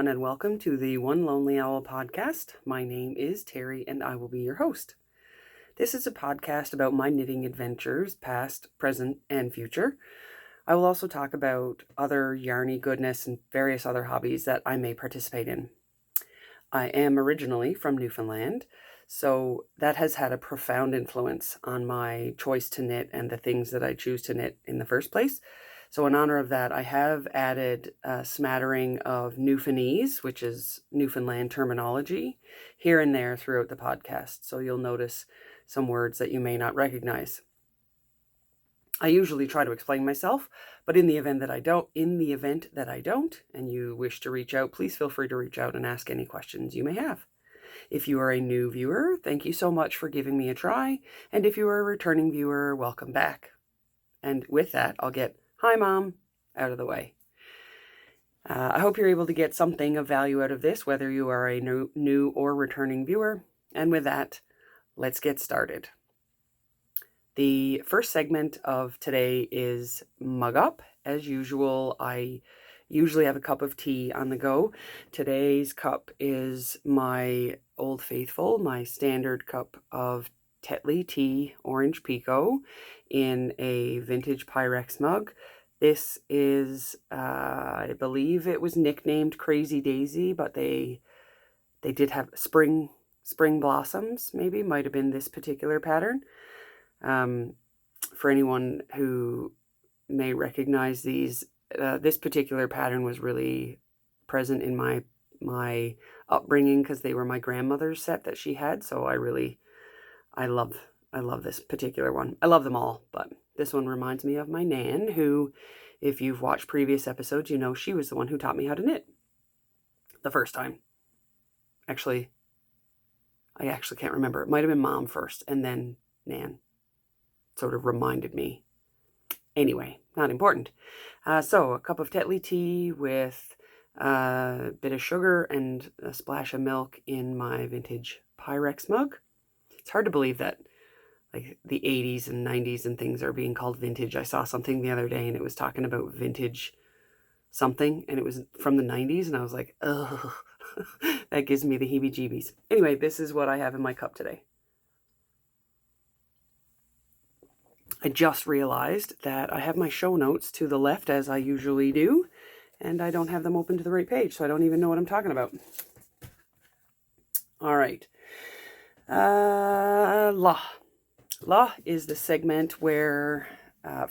everyone, and welcome to the One Lonely Owl podcast. My name is Terry, and I will be your host. This is a podcast about my knitting adventures, past, present, and future. I will also talk about other yarny goodness and various other hobbies that I may participate in. I am originally from Newfoundland, so that has had a profound influence on my choice to knit and the things that I choose to knit in the first place. So in honor of that, I have added a smattering of Newfoundlandese, which is Newfoundland terminology, here and there throughout the podcast. So you'll notice some words that you may not recognize. I usually try to explain myself, but in the event that I don't, and you wish to reach out, please feel free to reach out and ask any questions you may have. If you are a new viewer, thank you so much for giving me a try. And if you are a returning viewer, welcome back. And with that, I'll get "Hi, Mom" out of the way. I hope you're able to get something of value out of this, whether you are a new or returning viewer. And with that, let's get started. The first segment of today is Mug Up. As usual, I usually have a cup of tea on the go. Today's cup is my Old Faithful, my standard cup of Tetley tea, orange Pekoe, in a vintage Pyrex mug. This is, I believe it was nicknamed Crazy Daisy, but they did have spring blossoms, maybe, might have been this particular pattern. For anyone who may recognize these, this particular pattern was really present in my upbringing because they were my grandmother's set that she had, so I love this particular one. I love them all, but this one reminds me of my Nan, who, if you've watched previous episodes, you know she was the one who taught me how to knit the first time. Actually, I can't remember. It might have been Mom first, and then Nan sort of reminded me. Anyway, not important. So a cup of Tetley tea with a bit of sugar and a splash of milk in my vintage Pyrex mug. It's hard to believe that like the 80s and 90s and things are being called vintage. I saw something the other day and it was talking about vintage something and it was from the 90s and I was like, ugh, that gives me the heebie-jeebies. Anyway, this is what I have in my cup today. I just realized that I have my show notes to the left as I usually do, and I don't have them open to the right page, so I don't even know what I'm talking about. All right. La is the segment where,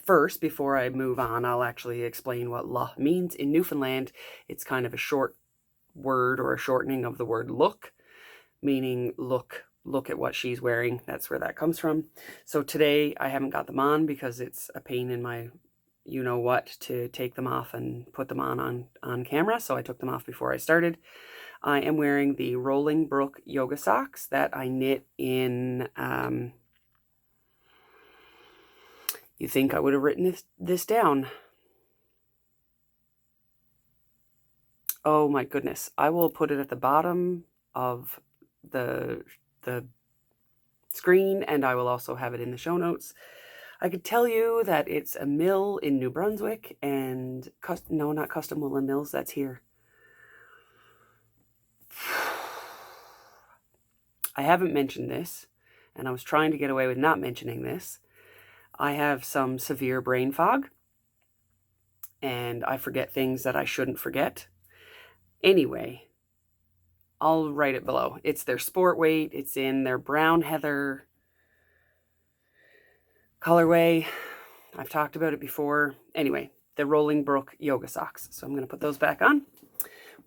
first, before I move on, I'll actually explain what la means. In Newfoundland, it's kind of a short word or a shortening of the word look, meaning look at what she's wearing. That's where that comes from. So today I haven't got them on because it's a pain in my you-know-what to take them off and put them on camera, so I took them off before I started. I am wearing the Rolling Brook yoga socks that I knit in, you think I would have written this down. Oh my goodness. I will put it at the bottom of the screen, and I will also have it in the show notes. I could tell you that it's a mill in New Brunswick, and no, not Custom Woolen Mills, that's here. I haven't mentioned this, and I was trying to get away with not mentioning this. I have some severe brain fog, and I forget things that I shouldn't forget. Anyway, I'll write it below. It's their sport weight. It's in their brown heather colorway. I've talked about it before. Anyway, the Rolling Brook yoga socks. So I'm going to put those back on.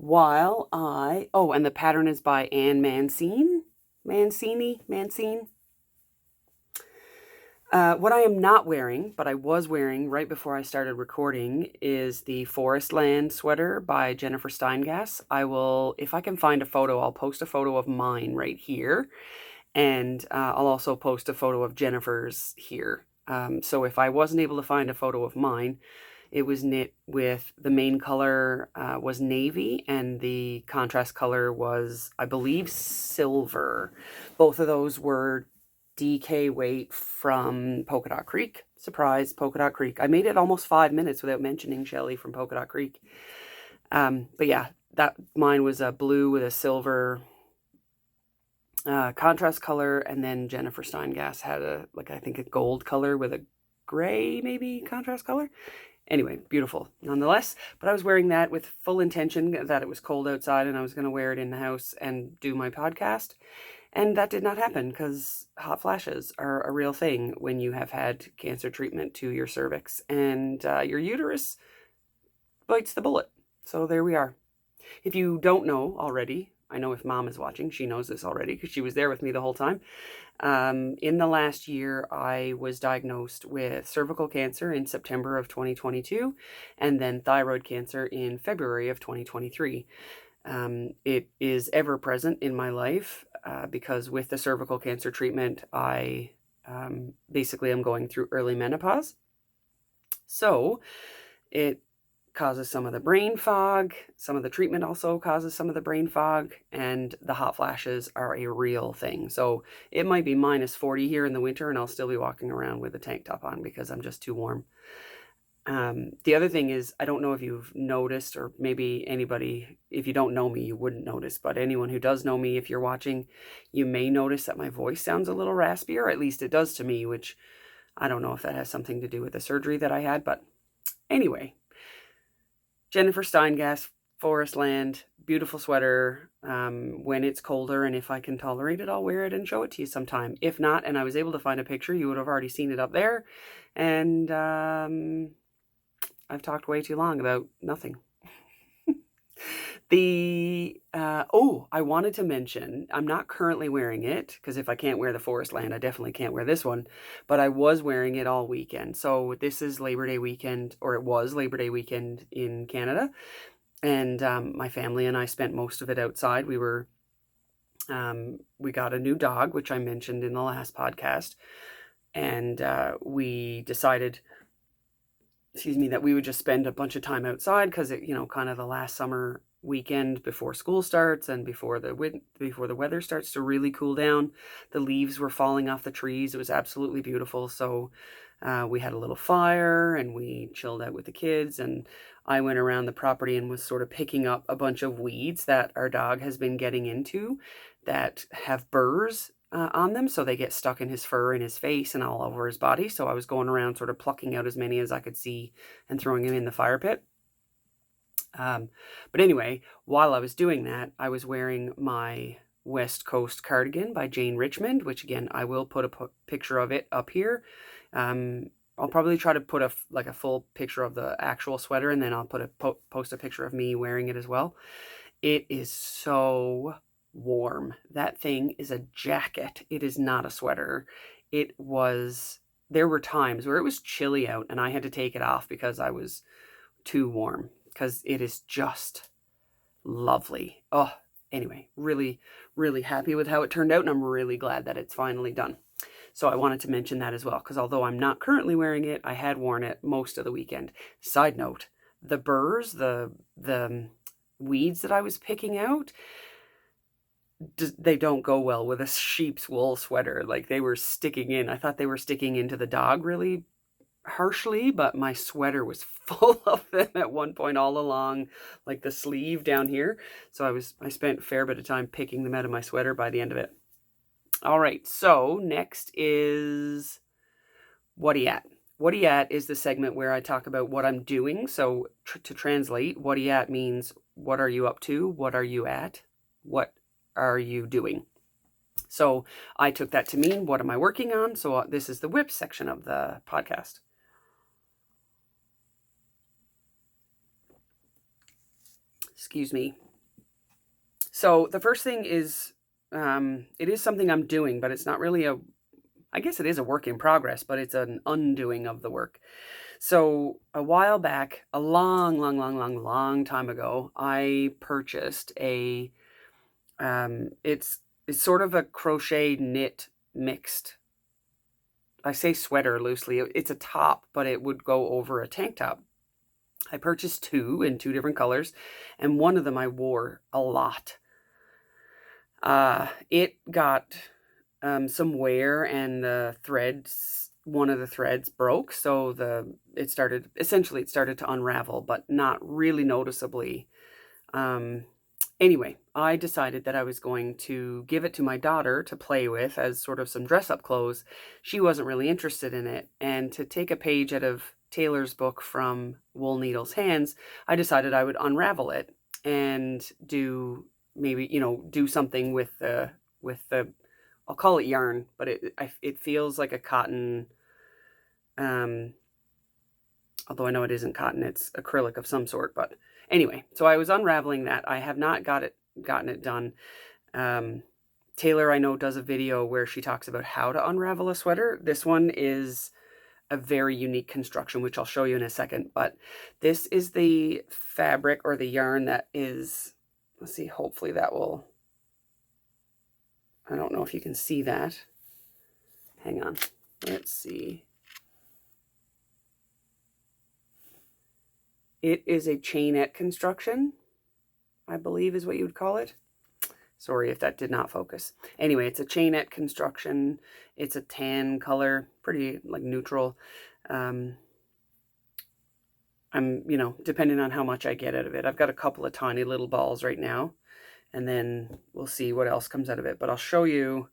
And the pattern is by Mancine. What I am not wearing, but I was wearing right before I started recording, is the Forestland sweater by Jennifer Steingass. I will, if I can find a photo, I'll post a photo of mine right here. And I'll also post a photo of Jennifer's here. So if I wasn't able to find a photo of mine, it was knit with, the main color was navy and the contrast color was, I believe, silver. Both of those were DK weight from Polka Dot Creek. Surprise, Polka Dot Creek. I made it almost 5 minutes without mentioning Shelly from Polka Dot Creek. But yeah, mine was a blue with a silver contrast color, and then Jennifer Steingass had I think a gold color with a gray maybe contrast color. Anyway, beautiful nonetheless. But I was wearing that with full intention that it was cold outside and I was going to wear it in the house and do my podcast. And that did not happen because hot flashes are a real thing when you have had cancer treatment to your cervix and your uterus bites the bullet. So there we are. If you don't know already, I know if Mom is watching, she knows this already because she was there with me the whole time. In the last year, I was diagnosed with cervical cancer in September of 2022 and then thyroid cancer in February of 2023. It is ever present in my life because with the cervical cancer treatment, I basically am going through early menopause. So it causes some of the brain fog. Some of the treatment also causes some of the brain fog, and the hot flashes are a real thing. So it might be minus 40 here in the winter and I'll still be walking around with a tank top on because I'm just too warm. The other thing is, I don't know if you've noticed, or maybe anybody, if you don't know me, you wouldn't notice, but anyone who does know me, if you're watching, you may notice that my voice sounds a little raspy, or at least it does to me, which I don't know if that has something to do with the surgery that I had, but anyway. Jennifer Steingass, Forestland, beautiful sweater. When it's colder and if I can tolerate it, I'll wear it and show it to you sometime. If not, and I was able to find a picture, you would have already seen it up there. And I've talked way too long about nothing. I wanted to mention, I'm not currently wearing it, because if I can't wear the Forestland, I definitely can't wear this one, but I was wearing it all weekend. So this is Labor Day weekend, or it was Labor Day weekend in Canada, and my family and I spent most of it outside. We got a new dog, which I mentioned in the last podcast, and we decided, that we would just spend a bunch of time outside because it, kind of the last summer weekend before school starts and before the weather starts to really cool down. The leaves were falling off the trees. It was absolutely beautiful. So we had a little fire and we chilled out with the kids, and I went around the property and was sort of picking up a bunch of weeds that our dog has been getting into that have burrs on them, so they get stuck in his fur and his face and all over his body. So I was going around sort of plucking out as many as I could see and throwing them in the fire pit. But anyway, while I was doing that, I was wearing my West Coast cardigan by Jane Richmond, which again, I will put a picture of it up here. I'll probably try to put a full picture of the actual sweater, and then I'll post a picture of me wearing it as well. It is so warm. That thing is a jacket. It is not a sweater. There were times where it was chilly out and I had to take it off because I was too warm, because it is just lovely. Oh, anyway, really, really happy with how it turned out, and I'm really glad that it's finally done. So I wanted to mention that as well, because although I'm not currently wearing it, I had worn it most of the weekend. Side note, the burrs, the weeds that I was picking out, they don't go well with a sheep's wool sweater. Like, they were sticking in. I thought they were sticking into the dog really harshly, but my sweater was full of them at one point all along, like the sleeve down here. So I spent a fair bit of time picking them out of my sweater by the end of it. All right, so next is Whatta Ya At. Whatta Ya At is the segment where I talk about what I'm doing. So to translate, Whatta Ya At means what are you up to? What are you at? What are you doing? So I took that to mean, what am I working on? So this is the whip section of the podcast. Excuse me. So the first thing is, it is something I'm doing, but it's not really I guess it is a work in progress, but it's an undoing of the work. So a while back, a long time ago, I purchased it's sort of a crochet knit mixed. I say sweater loosely. It's a top, but it would go over a tank top. I purchased two in two different colors, and one of them I wore a lot. It got some wear, and one of the threads broke, so it started to unravel, but not really noticeably. Anyway, I decided that I was going to give it to my daughter to play with as sort of some dress-up clothes. She wasn't really interested in it, and to take a page out of Taylor's book From Wool Needle's Hands, I decided I would unravel it and do maybe, do something with the, I'll call it yarn, but it feels like a cotton, although I know it isn't cotton, it's acrylic of some sort. But anyway, so I was unraveling that. I have not gotten it done. Taylor, I know, does a video where she talks about how to unravel a sweater. This one is a very unique construction, which I'll show you in a second. But this is the fabric or the yarn that is, let's see, hopefully that will, I don't know if you can see that. Hang on, let's see. It is a chainette construction, I believe is what you would call it. Sorry if that did not focus. Anyway, it's a chainette construction. It's a tan color, pretty like neutral. I'm, depending on how much I get out of it. I've got a couple of tiny little balls right now, and then we'll see what else comes out of it. But I'll show you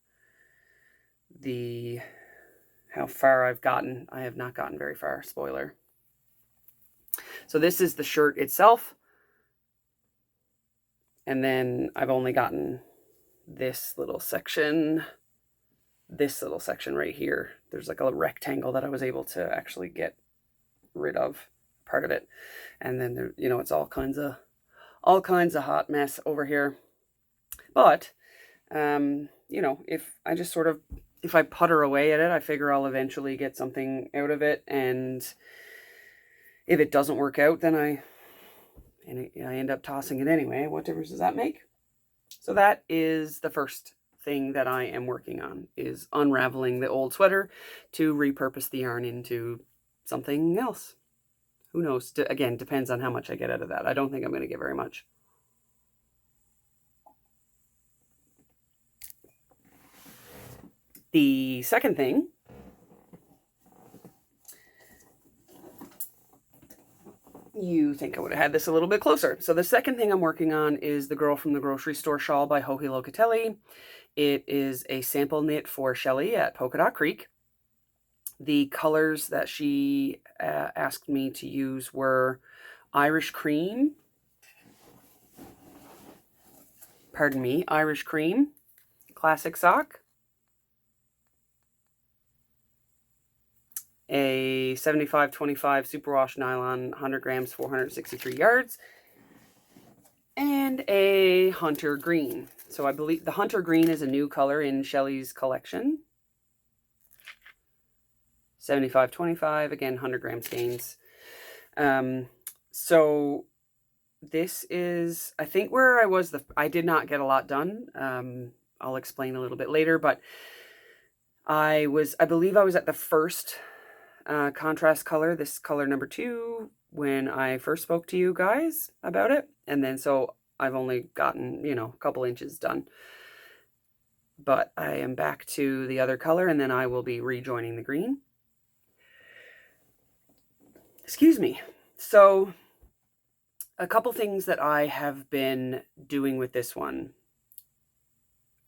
how far I've gotten. I have not gotten very far, spoiler. So this is the shirt itself. And then I've only gotten this little section right here. There's like a rectangle that I was able to actually get rid of part of it. And then there, it's all kinds of hot mess over here. But, if I putter away at it, I figure I'll eventually get something out of it. And if it doesn't work out, then I end up tossing it anyway. What difference does that make? So that is the first thing that I am working on, is unraveling the old sweater to repurpose the yarn into something else. Who knows? Again, depends on how much I get out of that. I don't think I'm going to get very much. The second thing you think I would have had this a little bit closer. So the second thing I'm working on is the Girl from the Grocery Store shawl by Locatelli. It is a sample knit for Shelly at Polka Dot Creek. The colors that she asked me to use were Irish Cream, Classic Sock, a 75-25 superwash nylon, 100 grams, 463 yards, and a Hunter Green. So I believe the Hunter Green is a new color in Shelly's collection. 75-25, again, 100 gram skeins. So this is, I think, where I was, I did not get a lot done. I'll explain a little bit later, but I believe I was at the first contrast color, this color number 2, when I first spoke to you guys about it. And then so I've only gotten, a couple inches done. But I am back to the other color, and then I will be rejoining the green. Excuse me. So a couple things that I have been doing with this one.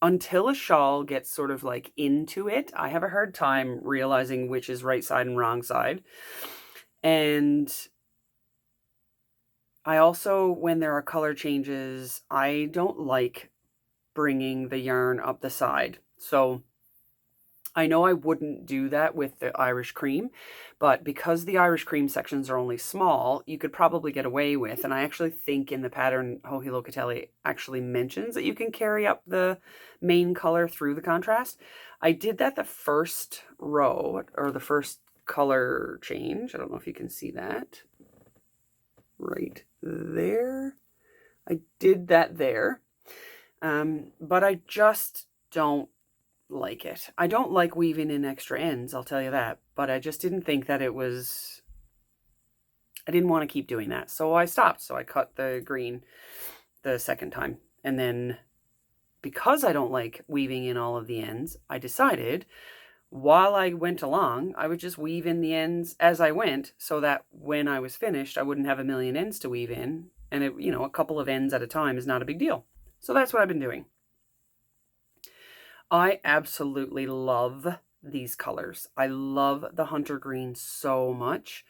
Until a shawl gets sort of like into it, I have a hard time realizing which is right side and wrong side. And I also, when there are color changes, I don't like bringing the yarn up the side. So I know I wouldn't do that with the Irish Cream, but because the Irish Cream sections are only small, you could probably get away with, and I actually think in the pattern, Locatelli actually mentions that you can carry up the main color through the contrast. I did that the first row, or the first color change. I don't know if you can see that. Right there. I did that there. But I just don't like it. I don't like weaving in extra ends, I'll tell you that, but I just didn't think that I didn't want to keep doing that. So I stopped. So I cut the green the second time. And then because I don't like weaving in all of the ends, I decided while I went along, I would just weave in the ends as I went, so that when I was finished, I wouldn't have a million ends to weave in. And it, you know, a couple of ends at a time is not a big deal. So that's what I've been doing. I absolutely love these colors. I love the hunter green so much.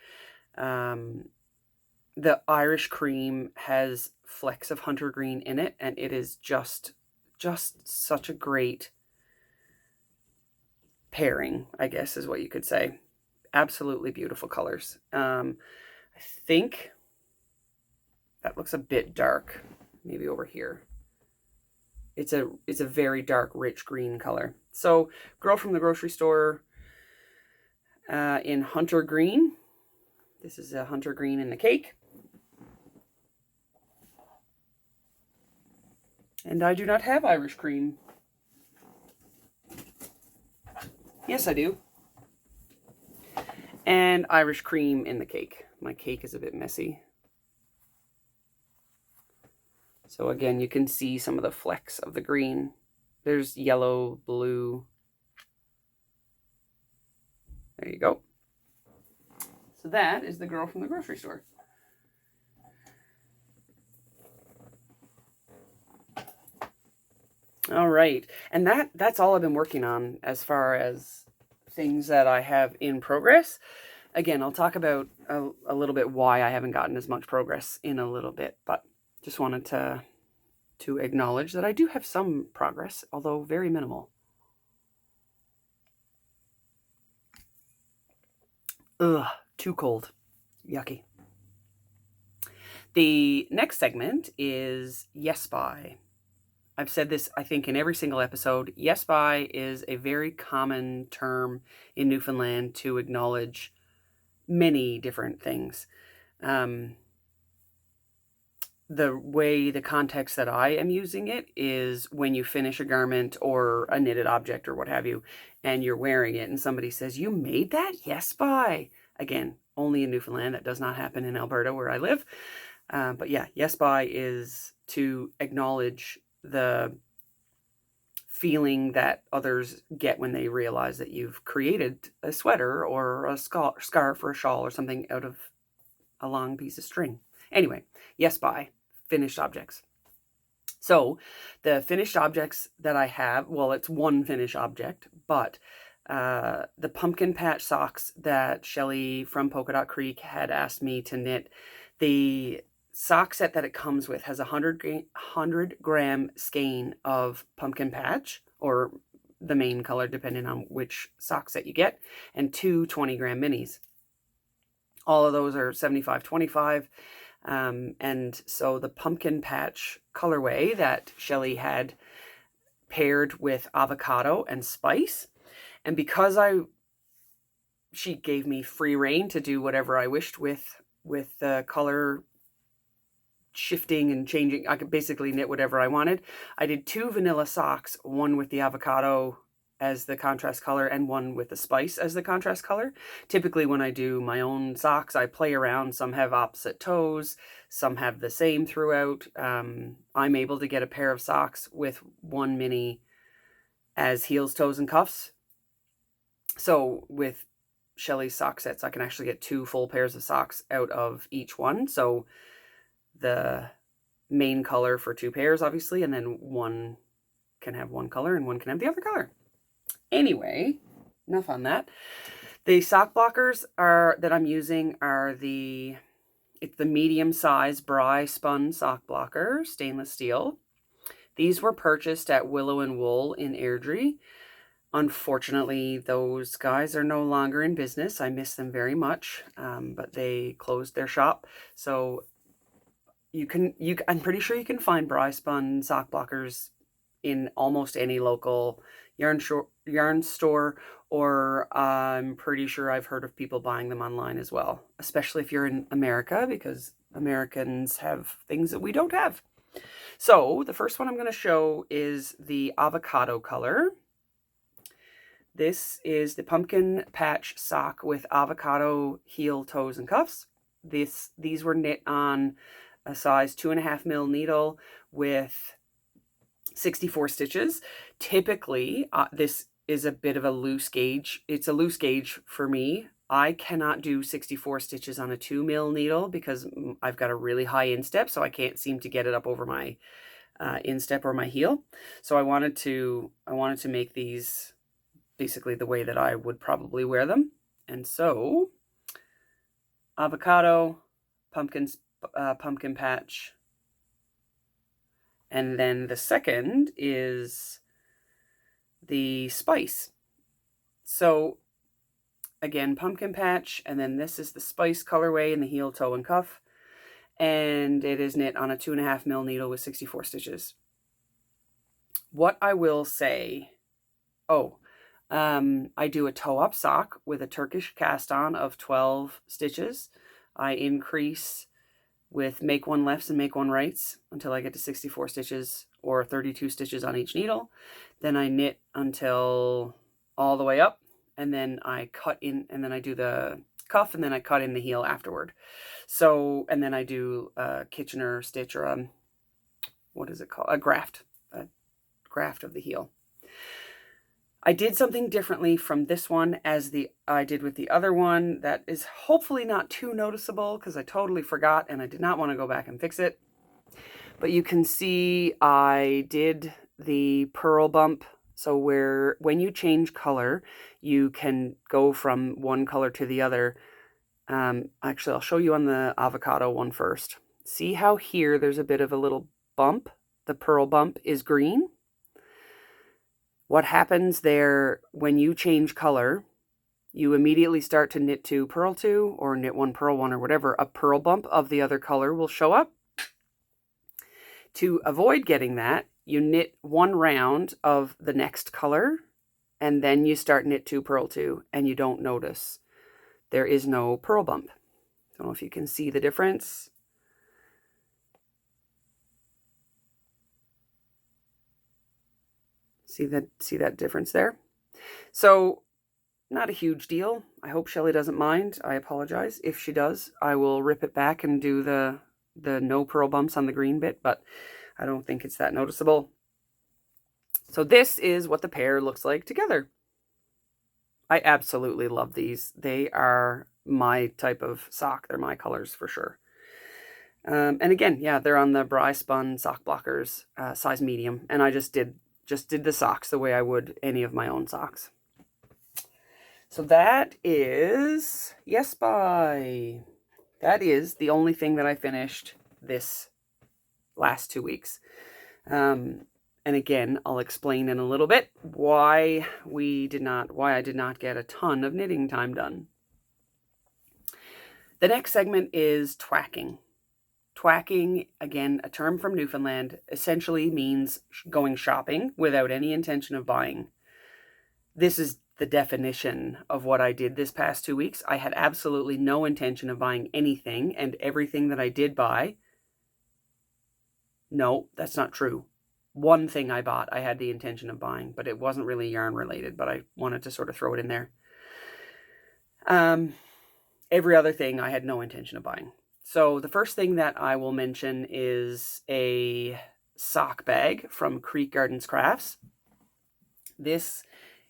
The Irish cream has flecks of hunter green in it, and it is just such a great pairing, I guess is what you could say. Absolutely beautiful colors. I think that looks a bit dark, maybe over here. It's a very dark, rich green color. So, girl from the grocery store in hunter green. This is a hunter green in the cake. And I do not have Irish cream. Yes, I do. And Irish cream in the cake. My cake is a bit messy. So again, you can see some of the flecks of the green. There's yellow, blue. There you go. So that is the girl from the grocery store. All right. And that's all I've been working on as far as things that I have in progress. Again, I'll talk about a little bit why I haven't gotten as much progress in a little bit, but just wanted to acknowledge that I do have some progress, although very minimal. Ugh, too cold. Yucky. The next segment is Yes By. I've said this, I think, in every single episode. Yes By is a very common term in Newfoundland to acknowledge many different things. The context that I am using it is when you finish a garment or a knitted object or what have you, and you're wearing it and somebody says, "You made that? Yes By." Again, only in Newfoundland. That does not happen in Alberta where I live. But yeah, Yes By is to acknowledge the feeling that others get when they realize that you've created a sweater or a scarf or a shawl or something out of a long piece of string. Anyway, Yes By, finished objects. So the finished objects that I have, well, it's one finished object, but the pumpkin patch socks that Shelley from Polka Dot Creek had asked me to knit, the sock set that it comes with has a 100-gram skein of pumpkin patch, or the main color depending on which sock set you get, and two 20-gram minis. All of those are 75-25. And so the pumpkin patch colorway that Shelley had paired with avocado and spice. And because she gave me free rein to do whatever I wished with the color shifting and changing, I could basically knit whatever I wanted. I did two vanilla socks, one with the avocado as the contrast color and one with the spice as the contrast color. Typically when I do my own socks, I play around. Some have opposite toes, some have the same throughout. I'm able to get a pair of socks with one mini as heels, toes, and cuffs. So with Shelley's sock sets, I can actually get two full pairs of socks out of each one. So the main color for two pairs, obviously, and then one can have one color and one can have the other color. Anyway, enough on that. The sock blockers that I'm using are it's the medium size Bry spun sock blocker, stainless steel. These were purchased at Willow and Wool in Airdrie. Unfortunately, those guys are no longer in business. I miss them very much, but they closed their shop. So I'm pretty sure you can find Bry spun sock blockers in almost any local yarn store, or I'm pretty sure I've heard of people buying them online as well, especially if you're in America, because Americans have things that we don't have. So the first one I'm going to show is the avocado color. This is the pumpkin patch sock with avocado heel, toes, and cuffs. These were knit on a size 2.5 mil needle with 64 stitches. Typically, this is a bit of a loose gauge. It's a loose gauge for me. I cannot do 64 stitches on a 2mm needle because I've got a really high instep, so I can't seem to get it up over my instep or my heel. So I wanted to make these basically the way that I would probably wear them. And so avocado, pumpkin patch, and then the second is the spice. So again, pumpkin patch, and then this is the spice colorway in the heel, toe, and cuff. And it is knit on a 2.5mm needle with 64 stitches. What I will say, I do a toe-up sock with a Turkish cast-on of 12 stitches. I increase with make one lefts and make one rights until I get to 64 stitches or 32 stitches on each needle. Then I knit until all the way up, and then I cut in, and then I do the cuff, and then I cut in the heel afterward. So, and then I do a Kitchener stitch, or what is it called? A graft of the heel. I did something differently from this one as I did with the other one that is hopefully not too noticeable because I totally forgot and I did not want to go back and fix it. But you can see I did the purl bump. So when you change color, you can go from one color to the other. Actually, I'll show you on the avocado one first. See how here there's a bit of a little bump? The purl bump is green. What happens there when you change color, you immediately start to knit 2, purl 2, or knit 1, purl 1, or whatever. A purl bump of the other color will show up. To avoid getting that, you knit 1 round of the next color, and then you start knit 2, purl 2, and you don't notice. There is no purl bump. I don't know if you can see the difference. See that difference there? So, not a huge deal. I hope Shelly doesn't mind. I apologize. If she does, I will rip it back and do the no purl bumps on the green bit, but I don't think it's that noticeable. So this is what the pair looks like together. I absolutely love these. They are my type of sock. They're my colors for sure. And again, yeah, they're on the Bri Spun sock blockers, size medium, and I just did the socks the way I would any of my own socks. So that is Yes By. That is the only thing that I finished this last 2 weeks. And again, I'll explain in a little bit why I did not get a ton of knitting time done. The next segment is twacking. Twacking, again, a term from Newfoundland, essentially means going shopping without any intention of buying. This is the definition of what I did this past 2 weeks. I had absolutely no intention of buying anything, and everything that I did buy, no, that's not true. One thing I bought, I had the intention of buying, but it wasn't really yarn related, but I wanted to sort of throw it in there. Every other thing I had no intention of buying. So the first thing that I will mention is a sock bag from Gardens Crafts. This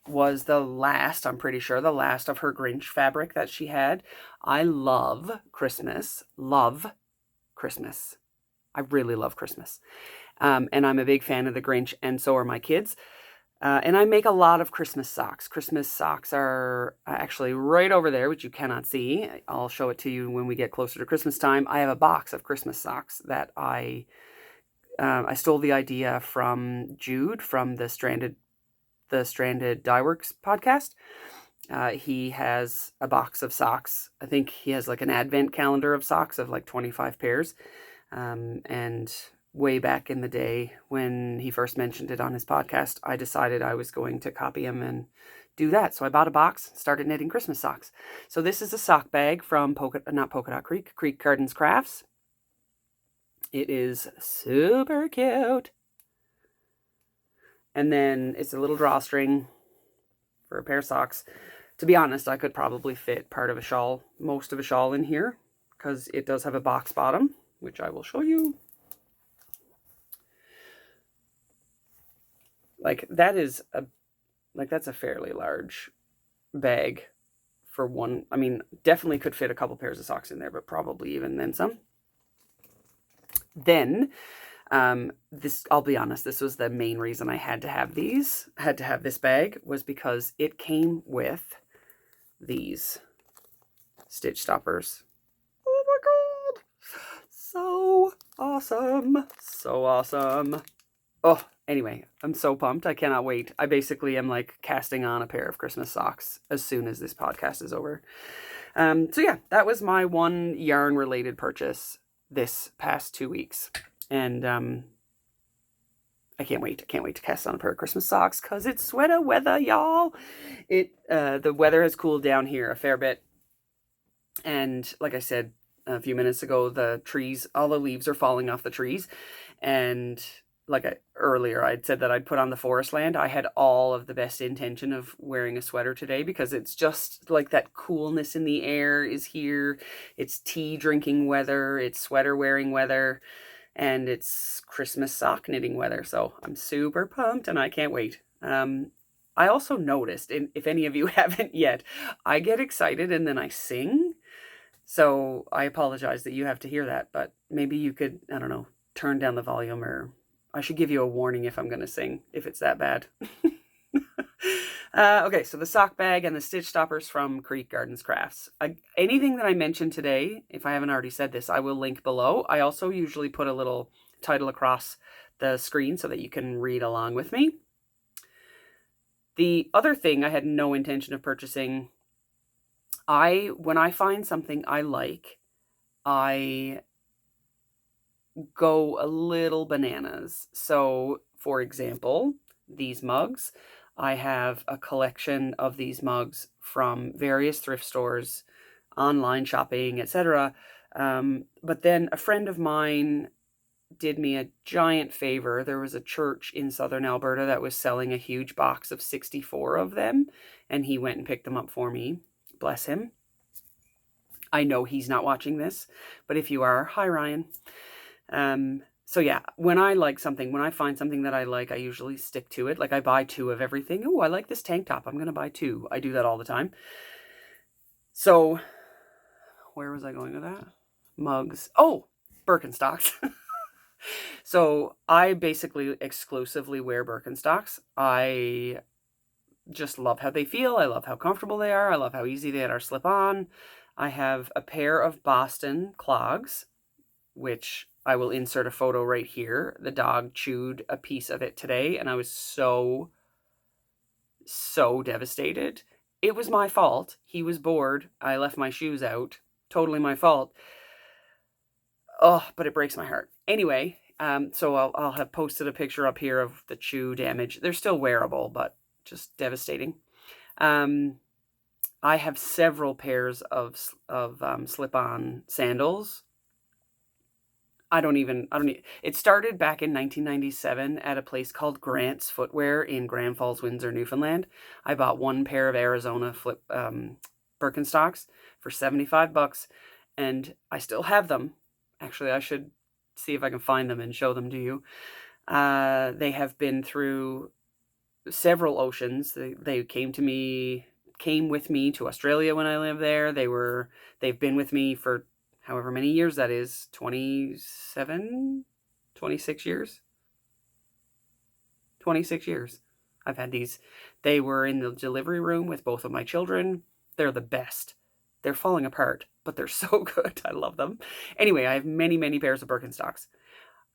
was the last, I'm pretty sure, the last of her Grinch fabric that she had. I love Christmas. Love Christmas. I really love Christmas. And I'm a big fan of the Grinch, and so are my kids. And I make a lot of Christmas socks. Christmas socks are actually right over there, which you cannot see. I'll show it to you when we get closer to Christmas time. I have a box of Christmas socks that I stole the idea from Jude from the Stranded Dyeworks podcast. He has a box of socks. I think he has like an advent calendar of socks of like 25 pairs. And way back in the day when he first mentioned it on his podcast, I decided I was going to copy him and do that. So I bought a box, started knitting Christmas socks. So this is a sock bag from Polka Dot Creek Gardens Crafts. It is super cute. And then it's a little drawstring for a pair of socks. To be honest, I could probably fit part of a shawl, most of a shawl in here, because it does have a box bottom, which I will show you. Like that's a fairly large bag for one. I mean, definitely could fit a couple pairs of socks in there, but probably even then some. Then, I'll be honest, this was the main reason I had to have this bag, was because it came with these stitch stoppers. Oh my God. So awesome. So awesome. Oh, anyway, I'm so pumped. I cannot wait. I basically am like casting on a pair of Christmas socks as soon as this podcast is over. So yeah, that was my one yarn related purchase this past 2 weeks. And I can't wait. I can't wait to cast on a pair of Christmas socks because it's sweater weather, y'all. The weather has cooled down here a fair bit. And like I said a few minutes ago, the trees, all the leaves are falling off the trees. And earlier, I'd said that I'd put on the Forestland. I had all of the best intention of wearing a sweater today because it's just like that coolness in the air is here. It's tea drinking weather. It's sweater wearing weather. And it's Christmas sock knitting weather. So I'm super pumped and I can't wait. I also noticed, and if any of you haven't yet, I get excited and then I sing. So I apologize that you have to hear that, but maybe you could, I don't know, turn down the volume, or I should give you a warning if I'm going to sing, if it's that bad. Okay, so the sock bag and the stitch stoppers from Gardens Crafts. Anything that I mentioned today, if I haven't already said this, I will link below. I also usually put a little title across the screen so that you can read along with me. The other thing I had no intention of purchasing, when I find something I like, I go a little bananas. So, for example, these mugs. I have a collection of these mugs from various thrift stores, online shopping, etc. But then a friend of mine did me a giant favor. There was a church in southern Alberta that was selling a huge box of 64 of them, and he went and picked them up for me. Bless him. I know he's not watching this, but if you are, hi Ryan. So yeah, when I find something that I like, I usually stick to it. Like I buy 2 of everything. Oh, I like this tank top. I'm going to buy 2. I do that all the time. So where was I going with that? Mugs. Oh, Birkenstocks. So I basically exclusively wear Birkenstocks. I just love how they feel. I love how comfortable they are. I love how easy they are to slip on. I have a pair of Boston clogs, which I will insert a photo right here. The dog chewed a piece of it today, and I was so devastated. It was my fault. He was bored. I left my shoes out. Totally my fault. Oh, but it breaks my heart. Anyway, so I'll have posted a picture up here of the chew damage. They're still wearable, but just devastating. I have several pairs of slip-on sandals. It started back in 1997 at a place called Grant's Footwear in Grand Falls, Windsor, Newfoundland. I bought 1 pair of Arizona Birkenstocks for $75, and I still have them. Actually, I should see if I can find them and show them to you. They have been through several oceans. They came with me to Australia when I lived there. They've been with me for however many years that is, 26 years. 26 years. I've had these. They were in the delivery room with both of my children. They're the best. They're falling apart, but they're so good. I love them. Anyway, I have many, many pairs of Birkenstocks.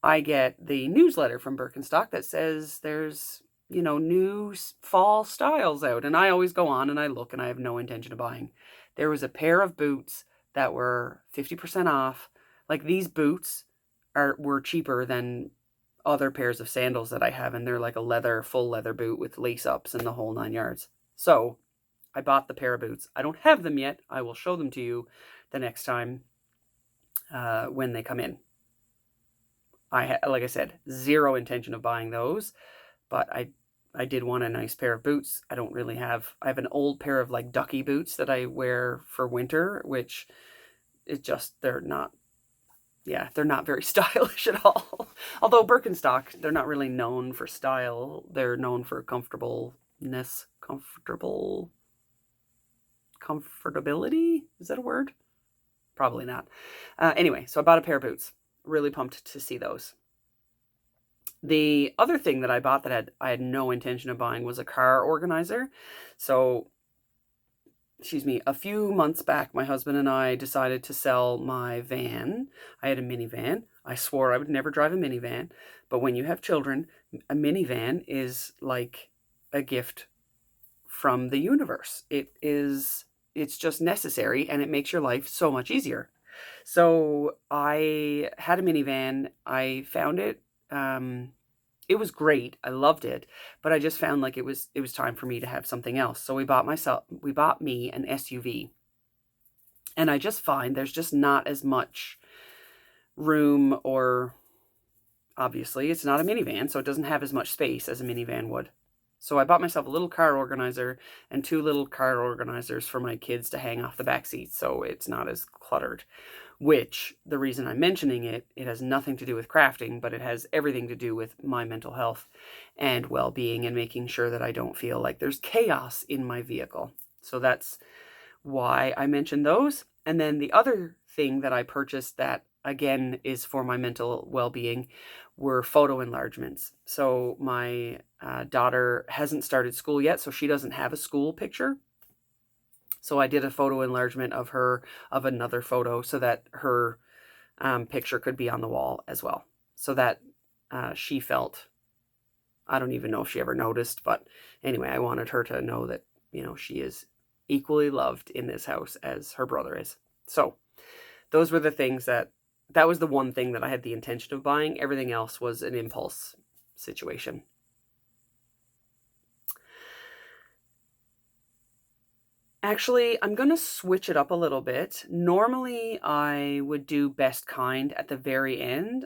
I get the newsletter from Birkenstock that says there's, new fall styles out. And I always go on and I look, and I have no intention of buying. There was a pair of boots that were 50% off. Like, these boots were cheaper than other pairs of sandals that I have, and they're like a full leather boot with lace ups and the whole 9 yards. So I bought the pair of boots. I don't have them yet. I will show them to you the next time when they come in. Like I said, zero intention of buying those, but I did want a nice pair of boots. I have an old pair of like ducky boots that I wear for winter, which is just, they're not very stylish at all. Although Birkenstock, they're not really known for style. They're known for comfortableness. comfortability. Is that a word? Probably not. Anyway, so I bought a pair of boots. Really pumped to see those. The other thing that I bought that I had no intention of buying was a car organizer. So, a few months back, my husband and I decided to sell my van. I had a minivan. I swore I would never drive a minivan, but when you have children, a minivan is like a gift from the universe. It's just necessary, and it makes your life so much easier. So I had a minivan. I found it. It was great. I loved it, but I just found like it was time for me to have something else. So we bought me an SUV. And I just find there's just not as much room, or obviously it's not a minivan, so it doesn't have as much space as a minivan would. So I bought myself a little car organizer and 2 little car organizers for my kids to hang off the back seat, so it's not as cluttered. Which, the reason I'm mentioning it has nothing to do with crafting, but it has everything to do with my mental health and well-being, and making sure that I don't feel like there's chaos in my vehicle. So that's why I mentioned those. And then the other thing that I purchased that, again, is for my mental well-being were photo enlargements. So my daughter hasn't started school yet, so she doesn't have a school picture. So I did a photo enlargement of her, of another photo, so that her picture could be on the wall as well. So that she felt, I don't even know if she ever noticed, but anyway, I wanted her to know that, she is equally loved in this house as her brother is. So those were the things that was the one thing that I had the intention of buying. Everything else was an impulse situation. Actually, I'm going to switch it up a little bit. Normally, I would do best kind at the very end.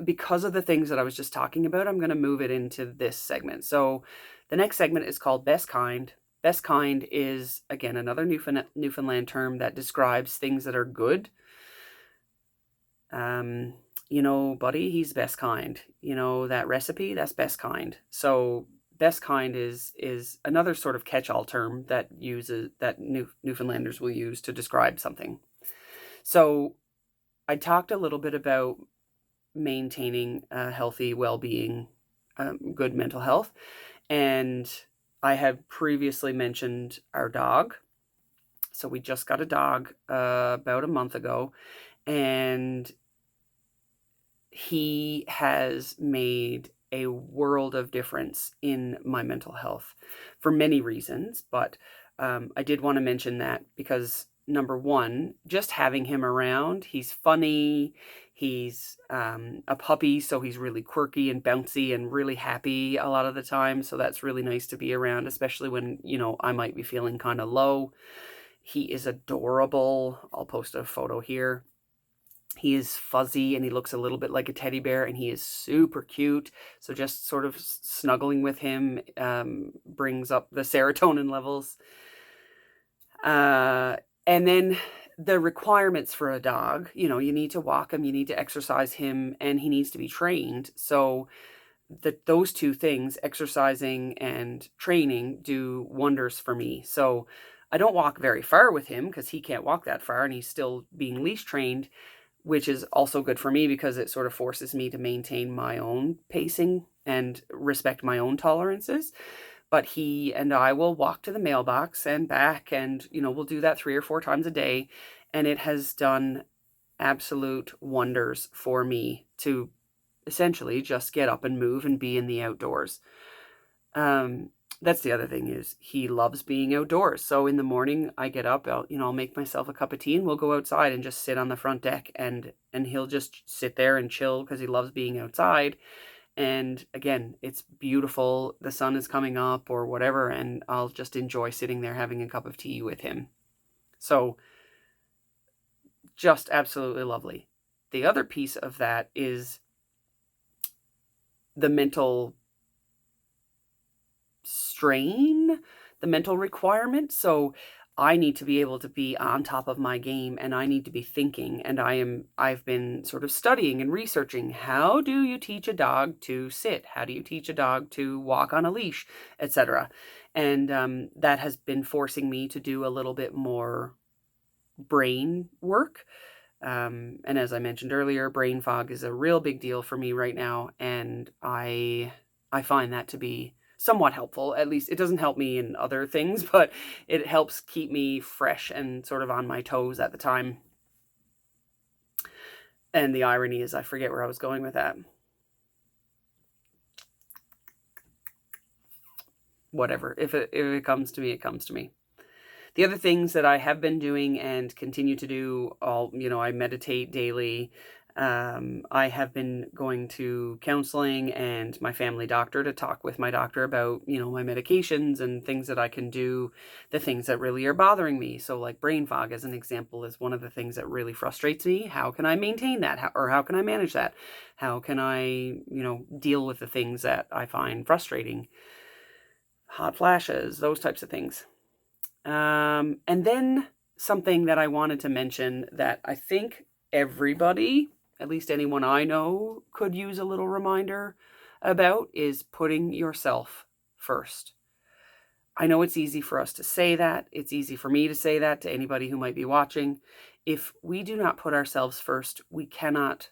Because of the things that I was just talking about, I'm going to move it into this segment. So the next segment is called Best Kind. Best kind is, again, another Newfoundland term that describes things that are good. Buddy, he's best kind. That recipe, that's best kind. So best kind is another sort of catch-all term that Newfoundlanders will use to describe something. So I talked a little bit about maintaining a healthy well-being, good mental health, and I have previously mentioned our dog. So we just got a dog about a month ago, and he has made a world of difference in my mental health for many reasons. But I did want to mention that because, number one, just having him around, he's funny. He's a puppy, so he's really quirky and bouncy and really happy a lot of the time. So that's really nice to be around, especially when, I might be feeling kind of low. He is adorable. I'll post a photo here. He is fuzzy and he looks a little bit like a teddy bear, and he is super cute. So just sort of snuggling with him brings up the serotonin levels. And then the requirements for a dog, you need to walk him, you need to exercise him, and he needs to be trained. So those two things, exercising and training, do wonders for me. So I don't walk very far with him because he can't walk that far, and he's still being leash trained, which is also good for me because it sort of forces me to maintain my own pacing and respect my own tolerances. But he and I will walk to the mailbox and back, and, we'll do that 3 or 4 times a day. And it has done absolute wonders for me to essentially just get up and move and be in the outdoors. That's the other thing, is he loves being outdoors. So in the morning I get up, I'll make myself a cup of tea, and we'll go outside and just sit on the front deck, and he'll just sit there and chill because he loves being outside. And again, it's beautiful. The sun is coming up or whatever, and I'll just enjoy sitting there having a cup of tea with him. So just absolutely lovely. The other piece of that is the mental strain, the mental requirement. So I need to be able to be on top of my game, and I need to be thinking, and I've been sort of studying and researching, how do you teach a dog to sit? How do you teach a dog to walk on a leash, etc.? And that has been forcing me to do a little bit more brain work. And as I mentioned earlier, brain fog is a real big deal for me right now, and I find that to be somewhat helpful. At least it doesn't help me in other things, but it helps keep me fresh and sort of on my toes at the time. And the irony is I forget where I was going with that. Whatever. If it comes to me, it comes to me. The other things that I have been doing and continue to do, I meditate daily. I have been going to counseling and my family doctor to talk with my doctor about, my medications and things that I can do, the things that really are bothering me. So like brain fog, as an example, is one of the things that really frustrates me. How can I maintain that? How can I manage that? How can I, deal with the things that I find frustrating? Hot flashes, those types of things. And then something that I wanted to mention that I think everybody, at least anyone I know, could use a little reminder about, is putting yourself first. I know it's easy for us to say that. It's easy for me to say that to anybody who might be watching. If we do not put ourselves first, we cannot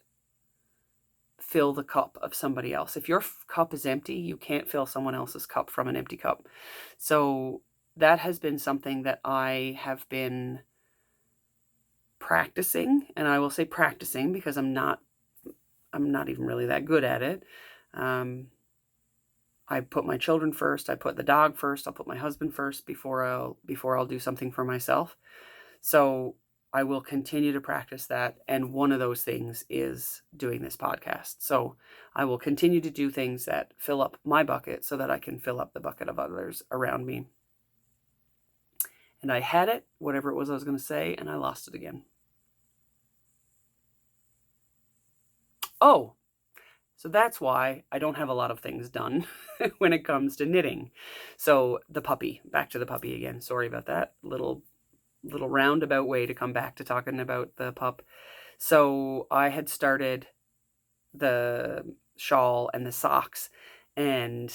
fill the cup of somebody else. If your cup is empty, you can't fill someone else's cup from an empty cup. So that has been something that I have been practicing, and I will say practicing because I'm not even really that good at it. I put my children first. I put the dog first. I'll put my husband first before I'll do something for myself. So I will continue to practice that, and one of those things is doing this podcast. So I will continue to do things that fill up my bucket so that I can fill up the bucket of others around me. And I had it, whatever it was I was going to say, and I lost it again. Oh, so that's why I don't have a lot of things done when it comes to knitting. So the puppy, back to the puppy again. Sorry about that. Little roundabout way to come back to talking about the pup. So I had started the shawl and the socks, and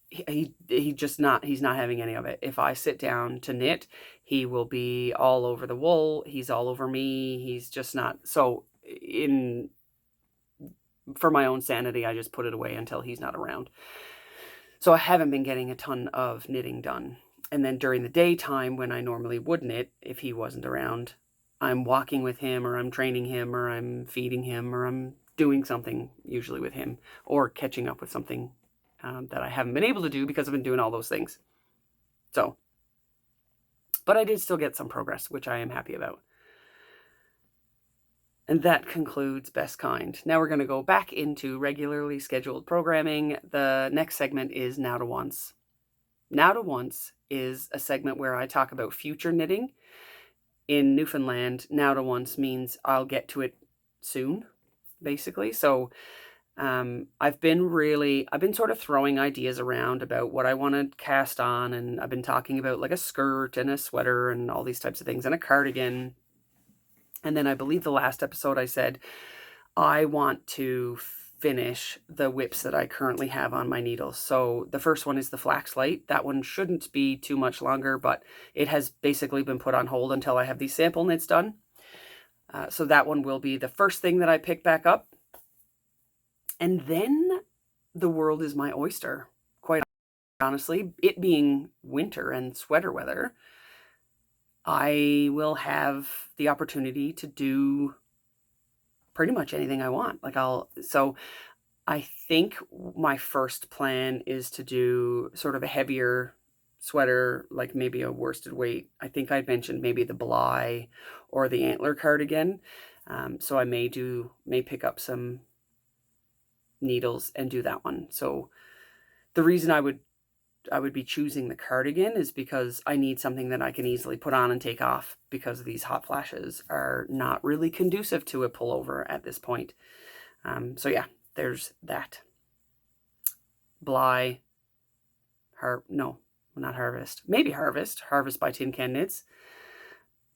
he's not having any of it. If I sit down to knit, he will be all over the wool. He's all over me. He's just not. So for my own sanity, I just put it away until he's not around. So I haven't been getting a ton of knitting done. And then during the daytime, when I normally would knit, if he wasn't around, I'm walking with him, or I'm training him, or I'm feeding him, or I'm doing something usually with him, or catching up with something that I haven't been able to do because I've been doing all those things. So, but I did still get some progress, which I am happy about. And that concludes Best Kind. Now we're going to go back into regularly scheduled programming. The next segment is Now to Once. Now to Once is a segment where I talk about future knitting. In Newfoundland, Now to Once means I'll get to it soon, basically. So I've been sort of throwing ideas around about what I want to cast on, and I've been talking about like a skirt and a sweater and all these types of things, and a cardigan. And then I believe the last episode I said I want to finish the whips that I currently have on my needles. So the first one is the Flax Light. That one shouldn't be too much longer, but it has basically been put on hold until I have these sample knits done. So that one will be the first thing that I pick back up. And then the world is my oyster, quite honestly. It being winter and sweater weather, I will have the opportunity to do pretty much anything I want. So I think my first plan is to do sort of a heavier sweater, like maybe a worsted weight. I think I'd mentioned maybe the Bly or the Antler cardigan. So I may pick up some needles and do that one. So the reason I would be choosing the cardigan is because I need something that I can easily put on and take off, because these hot flashes are not really conducive to a pullover at this point. So yeah, there's that. Bly, well, not Harvest, maybe Harvest by Tin Can Knits.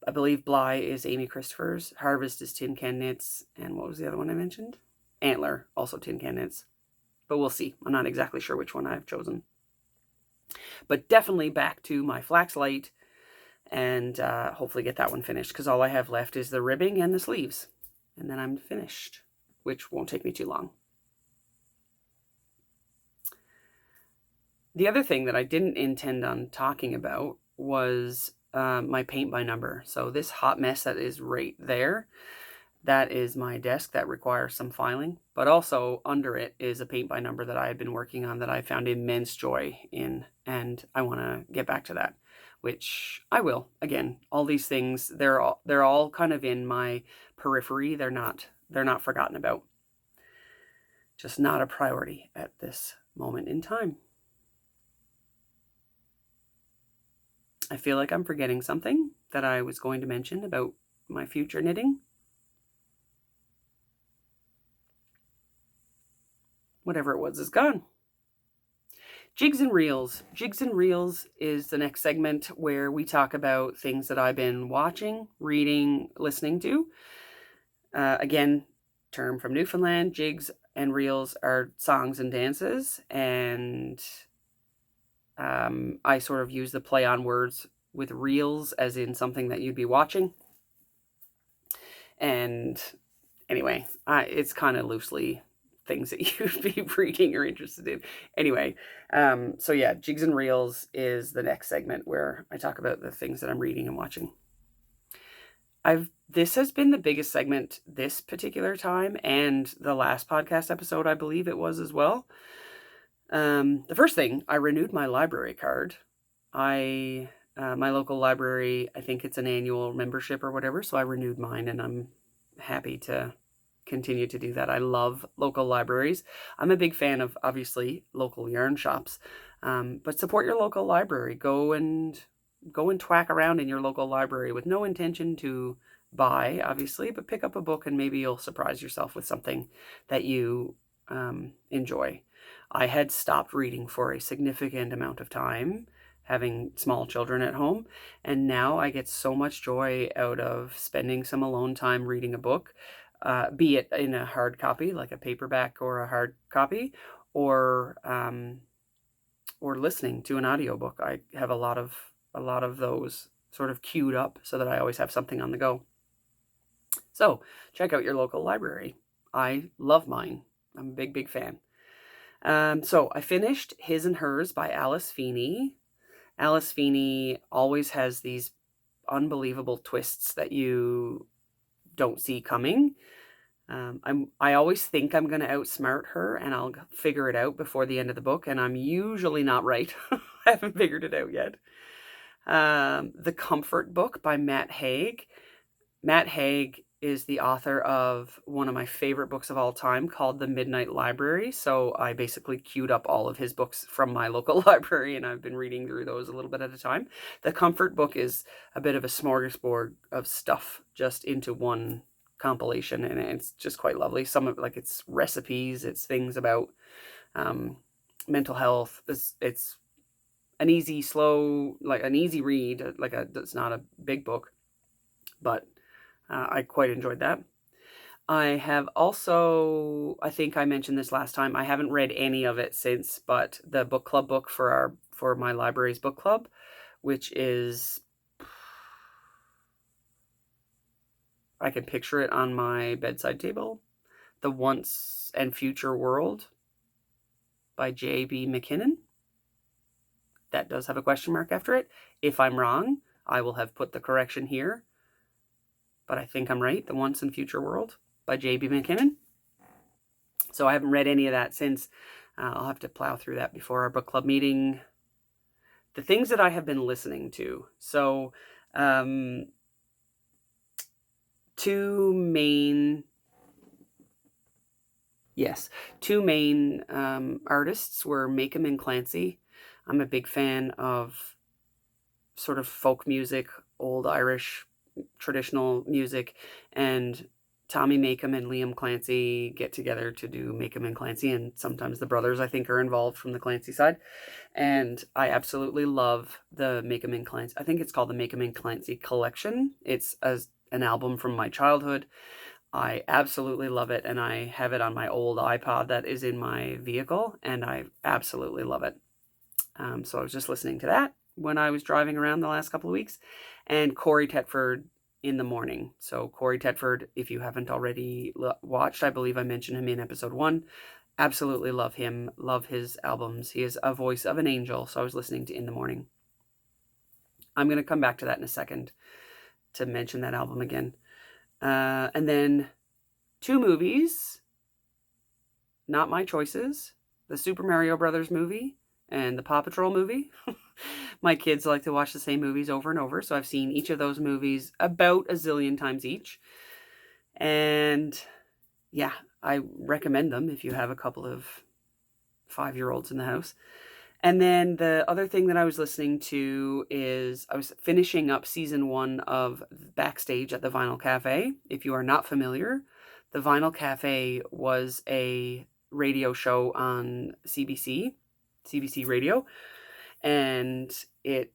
I believe Bly is Amy Christopher's. Harvest is Tin Can Knits. And what was the other one I mentioned? Antler, also Tin Can Knits. But we'll see. I'm not exactly sure which one I've chosen. But definitely back to my Flax Light, and hopefully get that one finished, because all I have left is the ribbing and the sleeves. And then I'm finished, which won't take me too long. The other thing that I didn't intend on talking about was my paint by number. So this hot mess that is right there, that is my desk that requires some filing, but also under it is a paint by number that I have been working on that I found immense joy in, and I want to get back to that, which I will. Again, all these things, they're all kind of in my periphery. They're not forgotten about. Just not a priority at this moment in time. I feel like I'm forgetting something that I was going to mention about my future knitting. Whatever it was is gone. Jigs and Reels. Jigs and Reels is the next segment where we talk about things that I've been watching, reading, listening to. Again, term from Newfoundland. Jigs and Reels are songs and dances, and I sort of use the play on words with reels as in something that you'd be watching. And anyway, it's kind of loosely things that you'd be reading or interested in. Anyway, so yeah, Jigs and Reels is the next segment where I talk about the things that I'm reading and watching. This has been the biggest segment this particular time, and the last podcast episode, I believe it was as well. The first thing, I renewed my library card. My local library, I think it's an annual membership or whatever, so I renewed mine, and I'm happy to continue to do that. I love local libraries. I'm a big fan of, obviously, local yarn shops, but support your local library. Go and twack around in your local library with no intention to buy, obviously, but pick up a book and maybe you'll surprise yourself with something that you enjoy. I had stopped reading for a significant amount of time, having small children at home, and now I get so much joy out of spending some alone time reading a book, be it in a hard copy, like a paperback or a hard copy, or listening to an audiobook. I have a lot of those sort of queued up so that I always have something on the go. So check out your local library. I love mine. I'm a big fan. So I finished His and Hers by Alice Feeney. Alice Feeney always has these unbelievable twists that you don't see coming. I always think I'm going to outsmart her and I'll figure it out before the end of the book, and I'm usually not right. I haven't figured it out yet. The Comfort Book by Matt Haig. Matt Haig is the author of one of my favorite books of all time called The Midnight Library. So I basically queued up all of his books from my local library, and I've been reading through those a little bit at a time. The Comfort Book is a bit of a smorgasbord of stuff just into one compilation, and it's just quite lovely. Some of it's recipes, it's things about mental health. It's an easy, slow, an easy read. It's not a big book, but I quite enjoyed that. I have also, I think I mentioned this last time, I haven't read any of it since, but the book club book for my library's book club, which is, I can picture it on my bedside table, The Once and Future World by J.B. McKinnon. That does have a question mark after it. If I'm wrong, I will have put the correction here, but I think I'm right. The Once and Future World by J.B. McKinnon. So I haven't read any of that since. I'll have to plow through that before our book club meeting. The things that I have been listening to. So, two main artists were Makem and Clancy. I'm a big fan of sort of folk music, old Irish traditional music, and Tommy Makem and Liam Clancy get together to do Makem and Clancy, and sometimes the brothers, I think, are involved from the Clancy side. And I absolutely love the Makem and Clancy. I think it's called the Makem and Clancy Collection. It's an album from my childhood. I absolutely love it, and I have it on my old iPod that is in my vehicle, and I absolutely love it. So I was just listening to that when I was driving around the last couple of weeks, and Corey Tetford in the morning. So Corey Tetford, if you haven't already watched, I believe I mentioned him in episode 1. Absolutely love him, love his albums. He is a voice of an angel, so I was listening to In the Morning. I'm going to come back to that in a second to mention that album again. And then 2 movies, not my choices, the Super Mario Brothers movie and the Paw Patrol movie. My kids like to watch the same movies over and over, so I've seen each of those movies about a zillion times each. And yeah, I recommend them if you have a couple of 5-year-olds in the house. And then the other thing that I was listening to is I was finishing up season 1 of Backstage at the Vinyl Cafe. If you are not familiar, the Vinyl Cafe was a radio show on CBC Radio. And I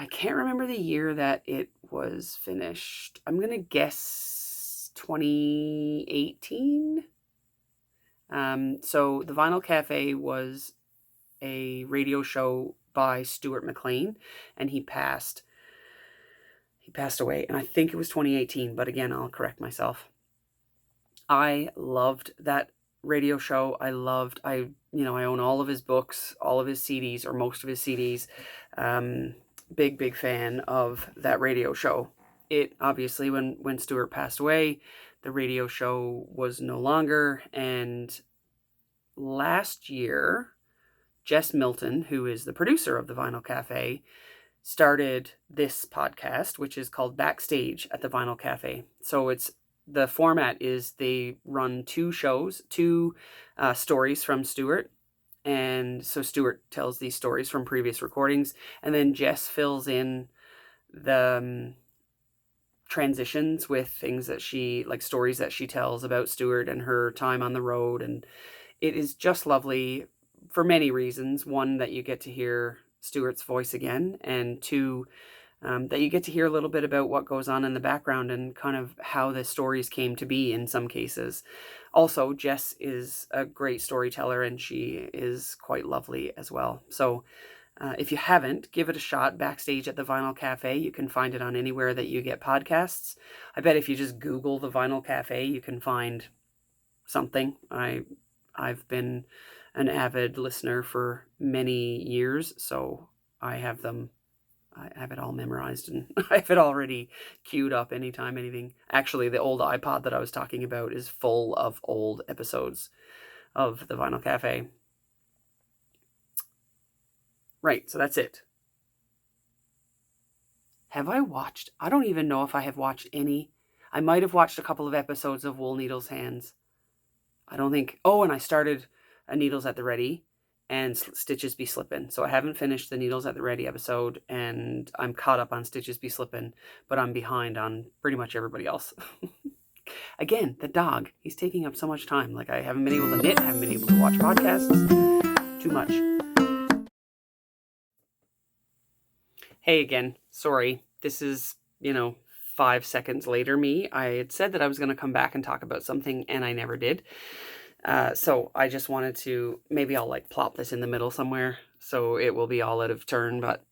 can't remember the year that it was finished. I'm going to guess 2018. So the Vinyl Cafe was a radio show by Stuart McLean, and he passed away, and I think it was 2018, but again, I'll correct myself. I loved that radio show. I own all of his books, all of his CDs, or most of his CDs. Big fan of that radio show. It obviously, when Stuart passed away, the radio show was no longer, and last year, Jess Milton, who is the producer of the Vinyl Cafe, started this podcast, which is called Backstage at the Vinyl Cafe. So the format is they run 2 shows, 2 stories from Stuart. And so Stuart tells these stories from previous recordings, and then Jess fills in the transitions with things that stories that she tells about Stuart and her time on the road. And it is just lovely for many reasons. 1, that you get to hear Stuart's voice again, and 2, that you get to hear a little bit about what goes on in the background and kind of how the stories came to be in some cases. Also, Jess is a great storyteller, and she is quite lovely as well. So if you haven't, give it a shot. Backstage at the Vinyl Cafe. You can find it on anywhere that you get podcasts. I bet if you just Google the Vinyl Cafe, you can find something. I've been an avid listener for many years, so I have it all memorized, and I have it already queued up anytime anything. Actually, the old iPod that I was talking about is full of old episodes of the Vinyl Cafe. Right, so that's it. Have I watched? I don't even know if I have watched any. I might have watched a couple of episodes of Wool Needles Hands. I don't think... Oh, and I started a Needles at the Ready and Stitches Be Slippin'. So I haven't finished the Needles at the Ready episode, and I'm caught up on Stitches Be Slippin', but I'm behind on pretty much everybody else. Again, the dog, he's taking up so much time. Like, I haven't been able to knit, haven't been able to watch podcasts. Too much. Hey again, sorry. This is, 5 seconds later me. I had said that I was going to come back and talk about something, and I never did. So I just wanted to, maybe I'll plop this in the middle somewhere so it will be all out of turn. But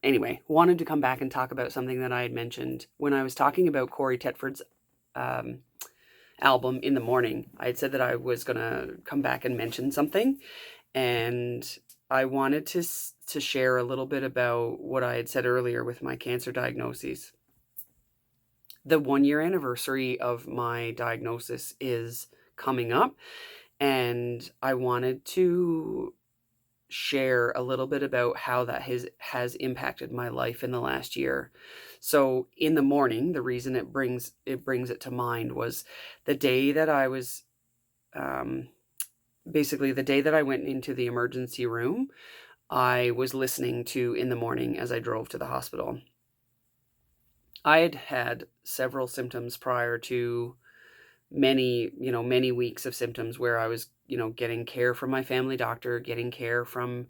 anyway, wanted to come back and talk about something that I had mentioned when I was talking about Corey Tetford's album In the Morning. I had said that I was going to come back and mention something, and I wanted to share a little bit about what I had said earlier with my cancer diagnoses. The 1-year anniversary of my diagnosis is coming up, and I wanted to share a little bit about how that has impacted my life in the last year. So In the Morning, the reason it brings it to mind was the day that I was basically the day that I went into the emergency room. I was listening to In the Morning as I drove to the hospital. I had had several symptoms prior to many weeks of symptoms where I was, getting care from my family doctor, getting care from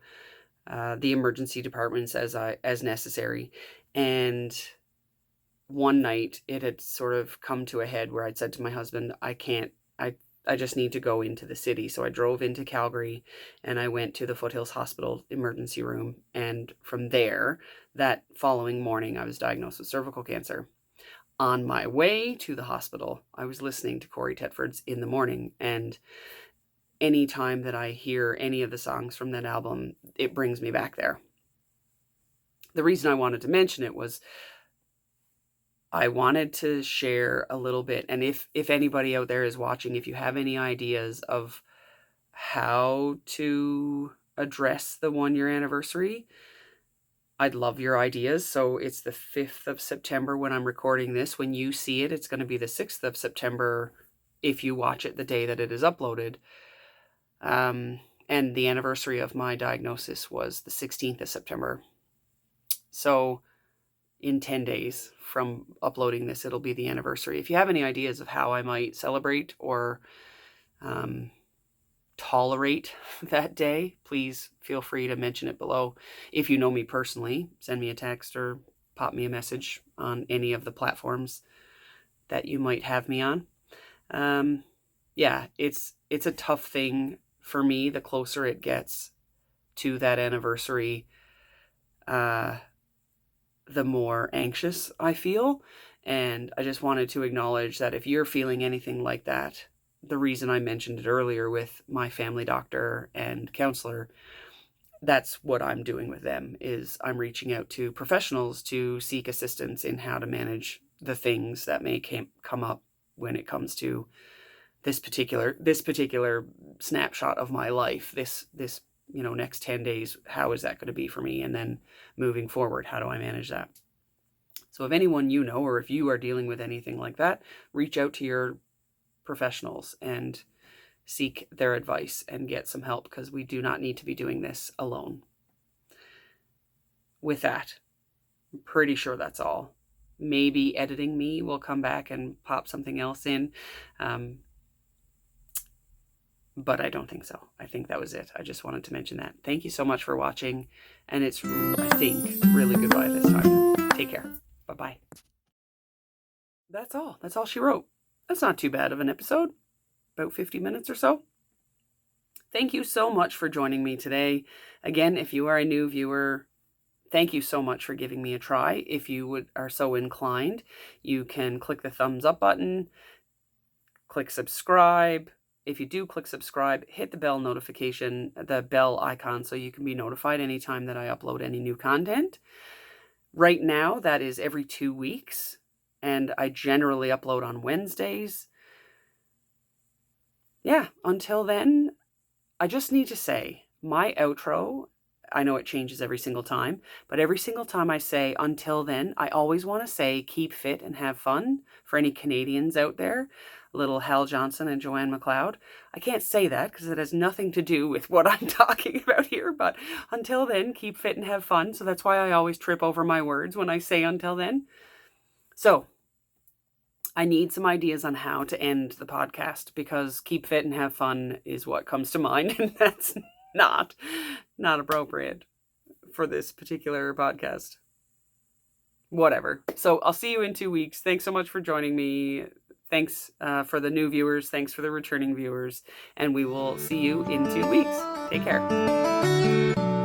the emergency departments as necessary. And one night it had sort of come to a head where I'd said to my husband, I just need to go into the city. So I drove into Calgary and I went to the Foothills Hospital emergency room. And from there, that following morning, I was diagnosed with cervical cancer. On my way to the hospital, I was listening to Corey Tetford's In the Morning. And any time that I hear any of the songs from that album, it brings me back there. The reason I wanted to mention it was I wanted to share a little bit, and if anybody out there is watching, if you have any ideas of how to address the 1-year anniversary, I'd love your ideas. So it's the 5th of September when I'm recording this. When you see it, it's going to be the 6th of September if you watch it the day that it is uploaded. And the anniversary of my diagnosis was the 16th of September. So in 10 days from uploading this, it'll be the anniversary. If you have any ideas of how I might celebrate or tolerate that day, please feel free to mention it below. If you know me personally, send me a text or pop me a message on any of the platforms that you might have me on. Yeah, it's a tough thing for me. The closer it gets to that anniversary, the more anxious I feel. And I just wanted to acknowledge that if you're feeling anything like that, the reason I mentioned it earlier with my family doctor and counselor, that's what I'm doing with them, is I'm reaching out to professionals to seek assistance in how to manage the things that may come up when it comes to this particular snapshot of my life, this next 10 days, how is that going to be for me? And then moving forward, how do I manage that? So if anyone or if you are dealing with anything like that, reach out to your professionals and seek their advice and get some help, because we do not need to be doing this alone. With that, I'm pretty sure that's all. Maybe editing me will come back and pop something else in. But I don't think so. I think that was it. I just wanted to mention that. Thank you so much for watching. And it's, I think, really goodbye this time. Take care. Bye-bye. That's all. That's all she wrote. That's not too bad of an episode. About 50 minutes or so. Thank you so much for joining me today. Again, if you are a new viewer, thank you so much for giving me a try. If you are so inclined, you can click the thumbs up button, click subscribe. If you do click subscribe, hit the bell icon, so you can be notified anytime that I upload any new content. Right now, that is every 2 weeks, and I generally upload on Wednesdays. Yeah, until then, I just need to say, my outro, I know it changes every single time, but every single time I say until then, I always want to say keep fit and have fun. For any Canadians out there, little Hal Johnson and Joanne McLeod. I can't say that because it has nothing to do with what I'm talking about here, but until then, keep fit and have fun. So that's why I always trip over my words when I say until then. So I need some ideas on how to end the podcast, because keep fit and have fun is what comes to mind, and that's not appropriate for this particular podcast. Whatever. So I'll see you in 2 weeks. Thanks so much for joining me. Thanks for the new viewers. Thanks for the returning viewers. And we will see you in 2 weeks. Take care.